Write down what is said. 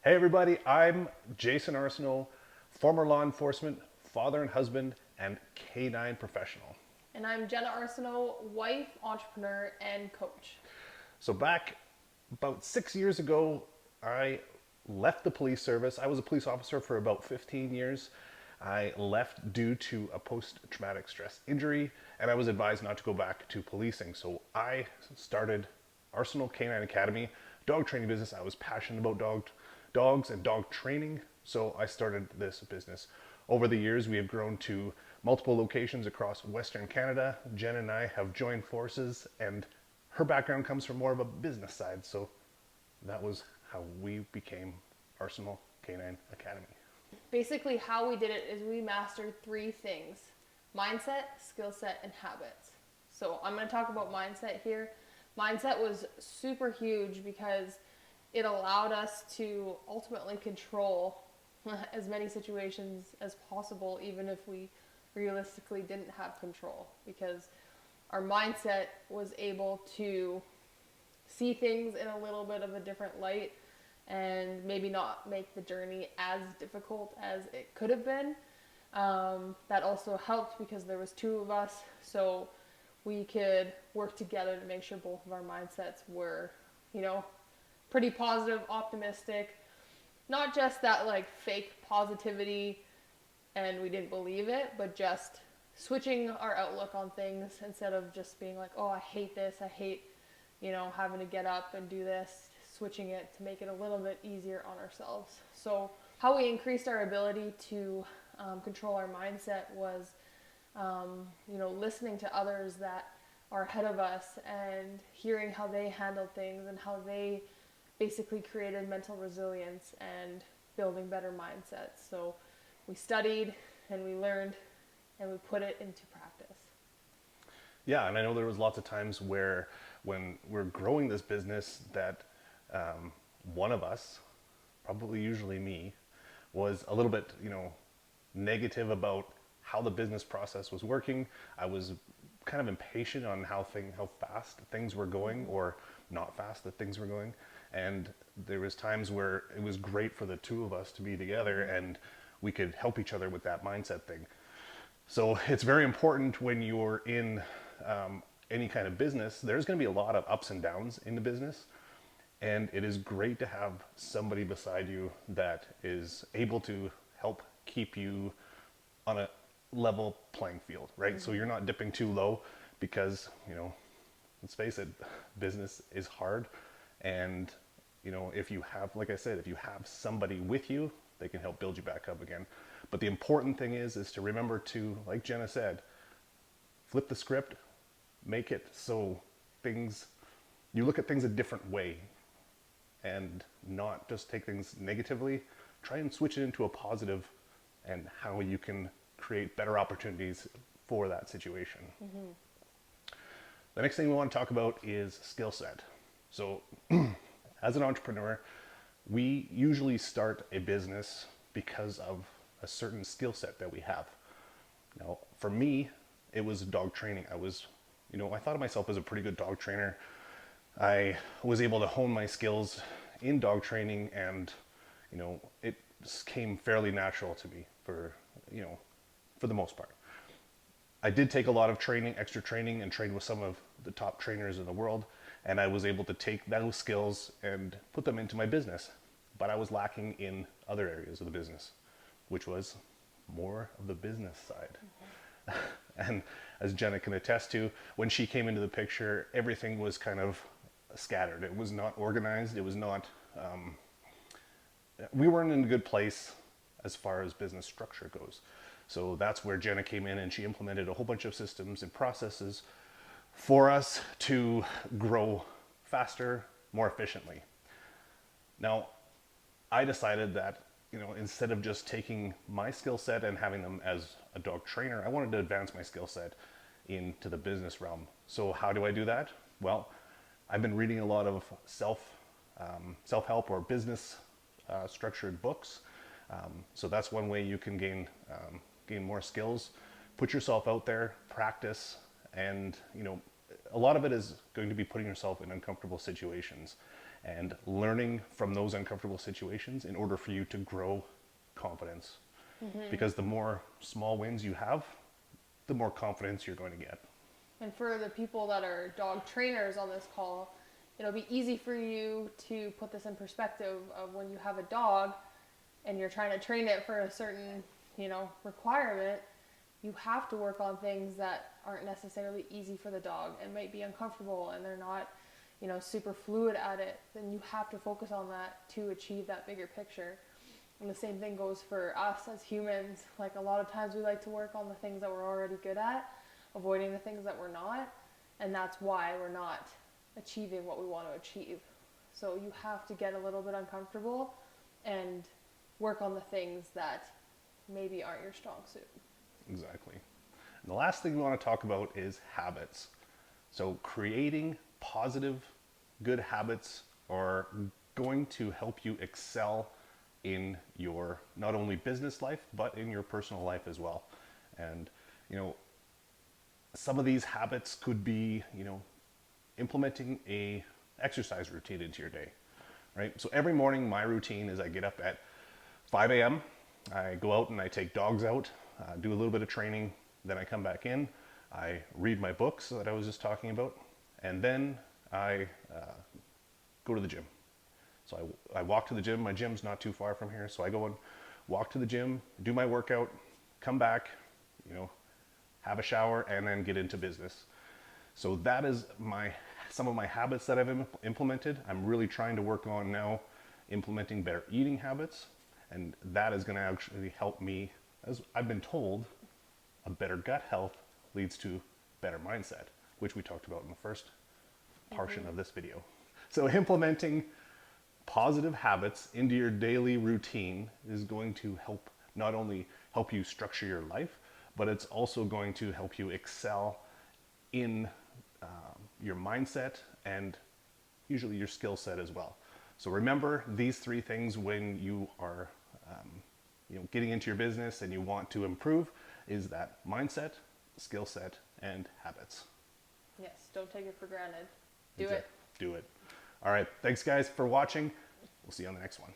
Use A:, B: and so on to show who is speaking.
A: Hey everybody, I'm Jason Arsenault, former law enforcement, father and husband, and canine professional.
B: And I'm Jenna Arsenault, wife, entrepreneur, and coach.
A: So back about 6 years ago, I left the police service. I was a police officer for about 15 years. I left due to a post-traumatic stress injury, and I was advised not to go back to policing. So I started Arsenal Canine Academy, dog training business. I was passionate about dogs and dog training, so I started this business. Over the years, we have grown to multiple locations across Western Canada. Jen and I have joined forces, and her background comes from more of a business side, so that was how we became Arsenal Canine Academy.
B: Basically, how we did it is we mastered three things: mindset, skill set, and habits. So, I'm going to talk about mindset here. Mindset was super huge because it allowed us to ultimately control as many situations as possible, even if we realistically didn't have control, because our mindset was able to see things in a little bit of a different light and maybe not make the journey as difficult as it could have been. That also helped because there was two of us, so we could work together to make sure both of our mindsets were, you know, pretty positive, optimistic, not just that like fake positivity and we didn't believe it, but just switching our outlook on things instead of just being like, oh, I hate this, I hate, having to get up and do this, switching it to make it a little bit easier on ourselves. So, how we increased our ability to control our mindset was, listening to others that are ahead of us and hearing how they handled things and how they basically created mental resilience and building better mindsets. So, we studied and we learned and we put it into practice.
A: Yeah, and I know there was lots of times where when we're growing this business that one of us, probably usually me, was a little bit, negative about how the business process was working. I was kind of impatient on how fast things were going, or not fast that things were going. And there was times where it was great for the two of us to be together and we could help each other with that mindset thing. So it's very important when you're in any kind of business, there's going to be a lot of ups and downs in the business. And it is great to have somebody beside you that is able to help keep you on a level playing field, right? So you're not dipping too low because, let's face it, business is hard. And, if you have, like I said, if you have somebody with you, they can help build you back up again. But the important thing is to remember to, like Jenna said, flip the script, make it so things, you look at things a different way and not just take things negatively. Try and switch it into a positive and how you can create better opportunities for that situation. The next thing we want to talk about is skill set. So, as an entrepreneur, we usually start a business because of a certain skill set that we have. Now, for me, it was dog training. I thought of myself as a pretty good dog trainer. I was able to hone my skills in dog training, and it came fairly natural to me for the most part. I did take a lot of training, extra training, and trained with some of the top trainers in the world, and I was able to take those skills and put them into my business. But I was lacking in other areas of the business, which was more of the business side. And as Jenna can attest to, when she came into the picture, everything was kind of scattered. It was not organized. It was not, we weren't in a good place as far as business structure goes. So that's where Jenna came in and she implemented a whole bunch of systems and processes for us to grow faster, more efficiently. Now, I decided that, instead of just taking my skill set and having them as a dog trainer, I wanted to advance my skill set into the business realm. So how do I do that? Well, I've been reading a lot of self-help or business structured books. So that's one way you can gain more skills. Put yourself out there, practice, and a lot of it is going to be putting yourself in uncomfortable situations. and learning from those uncomfortable situations in order for you to grow confidence. Because the more small wins you have, the more confidence you're going to get.
B: And for the people that are dog trainers on this call, it'll be easy for you to put this in perspective of when you have a dog and you're trying to train it for a certain, requirement. You have to work on things that aren't necessarily easy for the dog and might be uncomfortable, and they're not, super fluid at it. Then you have to focus on that to achieve that bigger picture. And the same thing goes for us as humans. Like, a lot of times we like to work on the things that we're already good at, avoiding the things that we're not, and that's why we're not achieving what we want to achieve. So you have to get a little bit uncomfortable and work on the things that maybe aren't your strong suit.
A: Exactly. And the last thing we want to talk about is habits. So creating positive, good habits are going to help you excel in your not only business life, but in your personal life as well. And, some of these habits could be, implementing a exercise routine into your day, right? So every morning, my routine is I get up at 5 a.m. I go out and I take dogs out, do a little bit of training, then I come back in, I read my books that I was just talking about, and then I go to the gym. So I walk to the gym. My gym's not too far from here, so I go and walk to the gym, do my workout, come back, have a shower, and then get into business. So that is some of my habits that I've implemented. I'm really trying to work on now implementing better eating habits, and that is going to actually help me. As I've been told, a better gut health leads to better mindset, which we talked about in the first portion of this video. So implementing positive habits into your daily routine is going to help not only help you structure your life, but it's also going to help you excel in your mindset and usually your skill set as well. So remember these three things when you are getting into your business and you want to improve, is that mindset, skill set, and habits.
B: Yes, don't take it for granted. Do it.
A: Do it. All right. Thanks, guys, for watching. We'll see you on the next one.